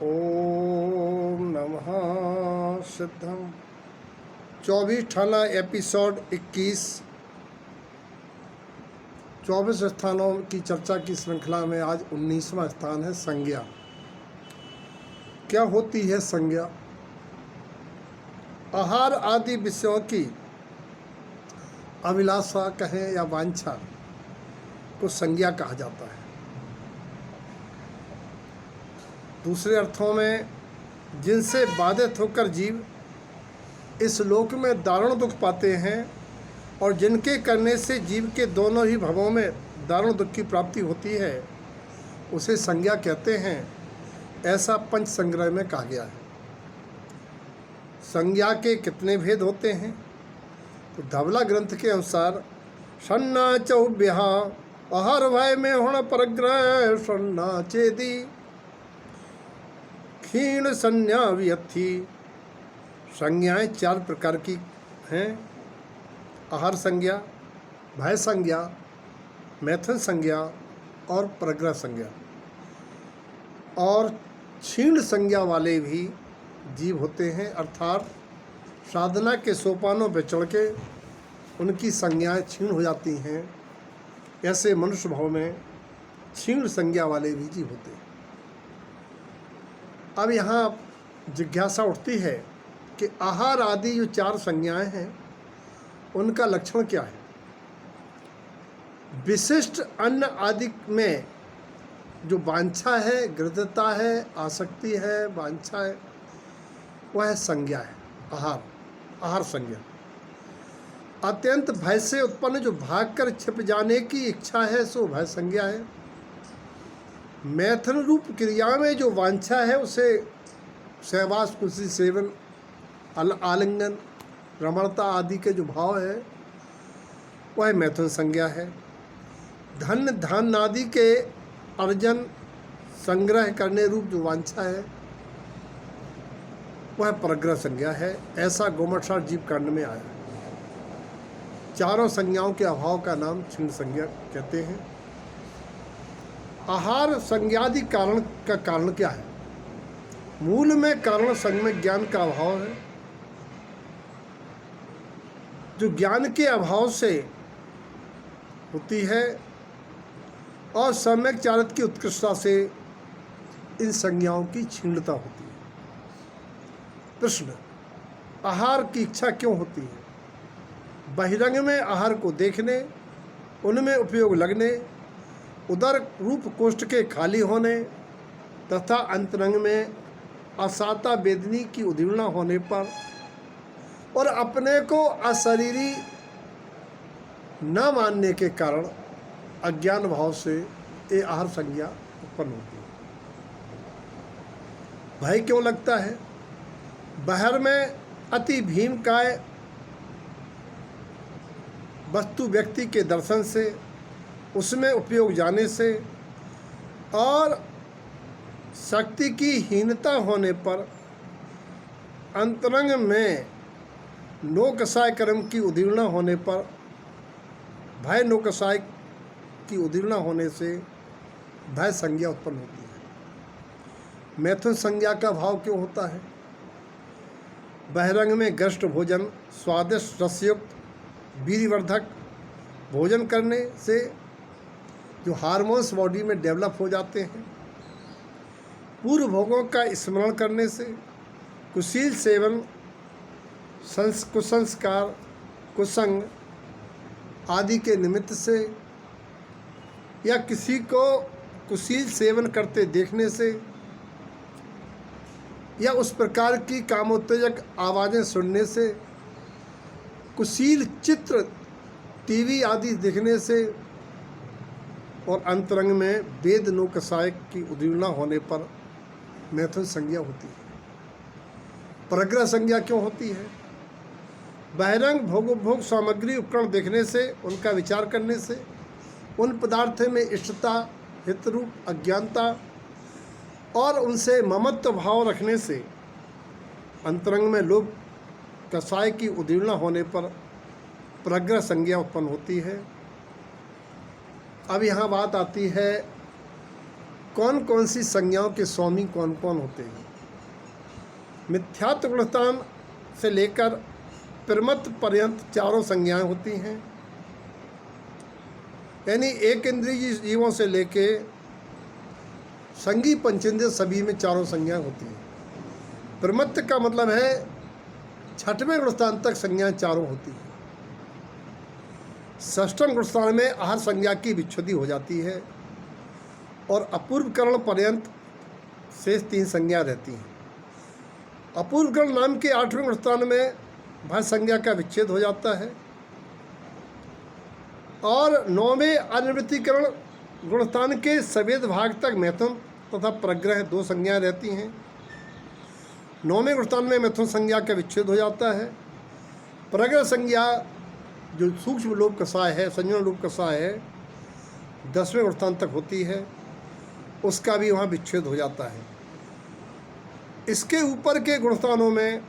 ओम नमः सिद्धम। 24 ठाना एपिसोड 21। 24 स्थानों की चर्चा की श्रृंखला में आज 19वां स्थान है संज्ञा। क्या होती है संज्ञा? आहार आदि विषयों की अभिलाषा कहें या वांछा को संज्ञा कहा जाता है। दूसरे अर्थों में जिनसे बाधित होकर जीव इस लोक में दारुण दुख पाते हैं और जिनके करने से जीव के दोनों ही भवों में दारुण दुख की प्राप्ति होती है, उसे संज्ञा कहते हैं। ऐसा पंच संग्रह में कहा गया है। संज्ञा के कितने भेद होते हैं? तो धवला ग्रंथ के अनुसार सन्ना चौभ्या आहार भय में होण परग्रह सन्ना चेदी क्षीण संज्ञा व्यथी। संज्ञाएँ 4 प्रकार की हैं। आहार संज्ञा, भय संज्ञा, मैथुन संज्ञा और परग्रह संज्ञा। और क्षीण संज्ञा वाले भी जीव होते हैं, अर्थात साधना के सोपानों पर चढ़ के उनकी संज्ञाएँ क्षीण हो जाती हैं। ऐसे मनुष्य भाव में क्षीण संज्ञा वाले भी जीव होते हैं। अब यहाँ जिज्ञासा उठती है कि आहार आदि जो 4 संज्ञाएं हैं उनका लक्षण क्या है? विशिष्ट अन्न आदि में जो वांछा है, गृद्धता है, आसक्ति है, वांछा है, वह है संज्ञा है। आहार संज्ञा। अत्यंत भय से उत्पन्न जो भागकर छिप जाने की इच्छा है सो भय संज्ञा है। मैथुन रूप क्रिया में जो वांछा है उसे सहवास, कुर्सी सेवन, आलिंगन, रमणता आदि के जो भाव है वह मैथुन संज्ञा है। धन धान आदि के अर्जन संग्रह करने रूप जो वांछा है वह परग्रह संज्ञा है। ऐसा गोमठसार जीव कांड में आया। चारों संज्ञाओं के अभाव का नाम क्षीण संज्ञा कहते हैं। आहार संज्ञादि कारण का कारण क्या है? मूल में कारण संग में ज्ञान का अभाव है। जो ज्ञान के अभाव से होती है और सम्यक चारित की उत्कृष्टता से इन संज्ञाओं की क्षीणता होती है। प्रश्न: आहार की इच्छा क्यों होती है? बहिरंग में आहार को देखने, उनमें उपयोग लगने, उदर रूप कोष्ठ के खाली होने तथा अंतरंग में असाता वेदनी की उद्दीपना होने पर और अपने को अशरीरी न मानने के कारण अज्ञान भाव से ये आहार संज्ञा उत्पन्न होती है। भय क्यों लगता है? बाहर में अति भीमकाय वस्तु व्यक्ति के दर्शन से, उसमें उपयोग जाने से और शक्ति की हीनता होने पर अंतरंग में नौकसाय कर्म की उद्दीपना होने पर, भय नौकसाय की उद्दीपना होने से भय संज्ञा उत्पन्न होती है। मैथुन संज्ञा का भाव क्यों होता है? बहिरंग में गष्ट भोजन, स्वादिष्ट रसयुक्त वीर्यवर्धक भोजन करने से जो हार्मोन्स बॉडी में डेवलप हो जाते हैं, पूर्व भोगों का स्मरण करने से, कुशील सेवन, कुसंस्कार, कुसंग आदि के निमित्त से या किसी को कुशील सेवन करते देखने से या उस प्रकार की कामोत्तेजक आवाज़ें सुनने से, कुशील चित्र टीवी आदि देखने से और अंतरंग में वेद नौकसाय की उद्दीपना होने पर मैथुन संज्ञा होती है। परग्रह संज्ञा क्यों होती है? बहिरंग भोगोपभोग सामग्री उपकरण देखने से, उनका विचार करने से, उन पदार्थ में इष्टता, हितरूप अज्ञानता और उनसे ममत्व भाव रखने से अंतरंग में लोभ कसाय की उद्दीपना होने पर परग्रह संज्ञा उत्पन्न होती है। अब यहाँ बात आती है कौन कौन सी संज्ञाओं के स्वामी कौन कौन होते हैं। मिथ्यात्व गुणस्थान से लेकर प्रमत्त पर्यंत चारों संज्ञाएं होती हैं, यानी एक इंद्रिय जीवों से लेके संगी पंचेंद्रिय सभी में चारों संज्ञाएं होती हैं। प्रमत्त का मतलब है छठवें गुणस्थान तक संज्ञाएं चारों होती हैं। षष्ठम गुणस्थान में आहार संज्ञा की विच्छुद्धि हो जाती है और अपूर्वकरण पर्यंत शेष 3 संज्ञा रहती हैं। अपूर्वकरण नाम के 8वें गुणस्थान में भाव संज्ञा का विच्छेद हो जाता है और 9वें अनिवृत्तिकरण गुणस्थान के सवेद भाग तक मैथुन तथा प्रग्रह 2 संज्ञाएं रहती हैं। 9वें गुणस्थान में मैथुन संज्ञा का विच्छेद हो जाता है। प्रग्रह संज्ञा जो सूक्ष्म लोप कषाय है, संयोजन लोप कषाय है, 10वें गुणस्थान तक होती है, उसका भी वहाँ विच्छेद हो जाता है। इसके ऊपर के गुणस्थानों में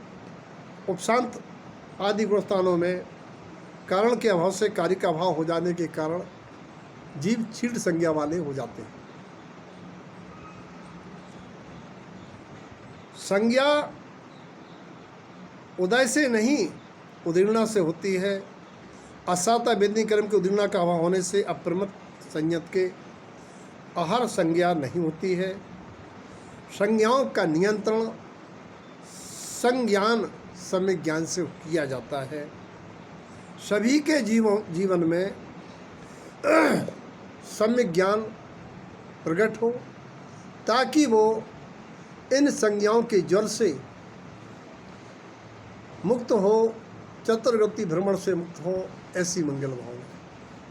उपशांत आदि गुणस्थानों में कारण के अभाव से कार्य का अभाव हो जाने के कारण जीव क्षीण संज्ञा वाले हो जाते हैं। संज्ञा उदय से नहीं उदीर्णा से होती है। असाता वेदनी कर्म के उदीर्णा का अभाव होने से अप्रमत्त संयत के आहार संज्ञा नहीं होती है। संज्ञाओं का नियंत्रण संज्ञान सम्यक ज्ञान से किया जाता है। सभी के जीवन में सम्यक ज्ञान प्रकट हो ताकि वो इन संज्ञाओं के ज्वर से मुक्त हो, चतुर्गति भ्रमण से मुक्त हो, ऐसी मंगल भावना।